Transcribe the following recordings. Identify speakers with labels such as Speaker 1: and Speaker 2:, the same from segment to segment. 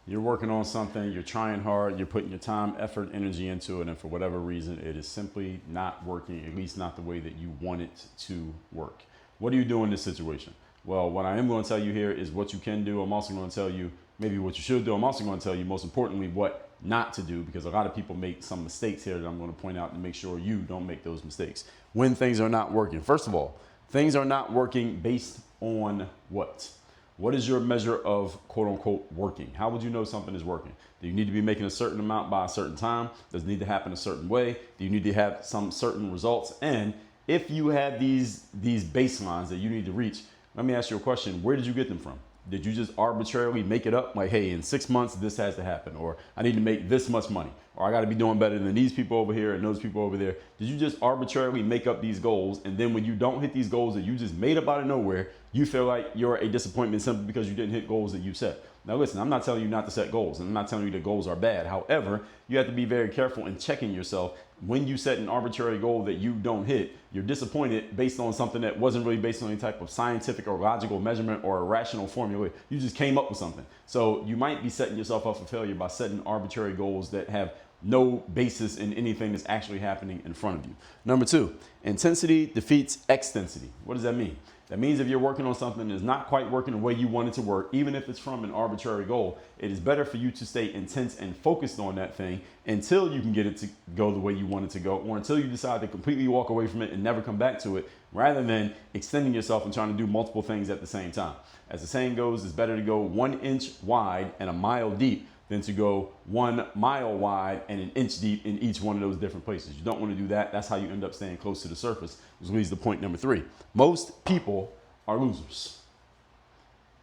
Speaker 1: You're working on something, you're trying hard, you're putting your time, effort, energy into it, and for whatever reason, it is simply not working, at least not the way that you want it to work. What do you do in this situation? Well, what I am going to tell you here is what you can do. I'm also going to tell you maybe what you should do. I'm also going to tell you, most importantly, what not to do, because a lot of people make some mistakes here that I'm going to point out to make sure you don't make those mistakes. When things are not working, first of all, things are not working based on what? What is your measure of quote unquote working? How would you know something is working? Do you need to be making a certain amount by a certain time? Does it need to happen a certain way? Do you need to have some certain results? And if you have these baselines that you need to reach, let me ask you a question. Where did you get them from? Did you just arbitrarily make it up? Like, hey, in 6 months, this has to happen, or I need to make this much money, or I got to be doing better than these people over here and those people over there. Did you just arbitrarily make up these goals? And then when you don't hit these goals that you just made up out of nowhere, you feel like you're a disappointment simply because you didn't hit goals that you set. Now, listen, I'm not telling you not to set goals, and I'm not telling you that goals are bad. However, you have to be very careful in checking yourself. When you set an arbitrary goal that you don't hit, you're disappointed based on something that wasn't really based on any type of scientific or logical measurement or a rational formula. You just came up with something. So you might be setting yourself up for failure by setting arbitrary goals that have no basis in anything that's actually happening in front of you. Number two, intensity defeats extensity. What does that mean? That means if you're working on something that's not quite working the way you want it to work, even if it's from an arbitrary goal, it is better for you to stay intense and focused on that thing until you can get it to go the way you want it to go, or until you decide to completely walk away from it and never come back to it, rather than extending yourself and trying to do multiple things at the same time. As the saying goes, it's better to go 1 inch wide and a mile deep than to go 1 mile wide and an inch deep in each one of those different places. You don't want to do that. That's how you end up staying close to the surface, which leads to point number three. Most people are losers.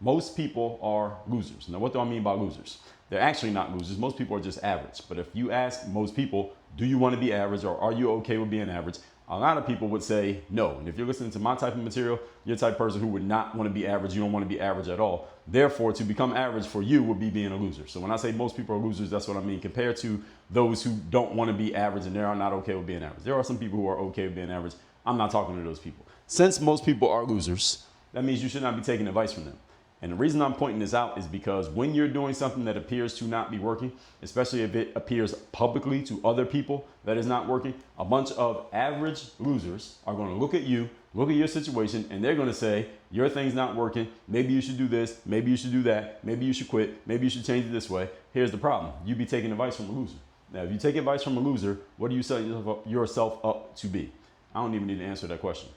Speaker 1: Most people are losers. Now, what do I mean by losers? They're actually not losers. Most people are just average. But if you ask most people, do you want to be average, or are you okay with being average? A lot of people would say no. And if you're listening to my type of material, you're the type of person who would not want to be average. You don't want to be average at all. Therefore, to become average for you would be being a loser. So when I say most people are losers, that's what I mean, compared to those who don't want to be average and they are not okay with being average. There are some people who are okay with being average. I'm not talking to those people. Since most people are losers, that means you should not be taking advice from them. And the reason I'm pointing this out is because when you're doing something that appears to not be working, especially if it appears publicly to other people that is not working, a bunch of average losers are going to look at you, look at your situation, and they're going to say, your thing's not working. Maybe you should do this. Maybe you should do that. Maybe you should quit. Maybe you should change it this way. Here's the problem. You be taking advice from a loser. Now, if you take advice from a loser, what do you set yourself up to be? I don't even need to answer that question.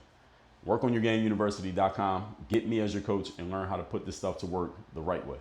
Speaker 1: WorkOnYourGameUniversity.com. Get me as your coach and learn how to put this stuff to work the right way.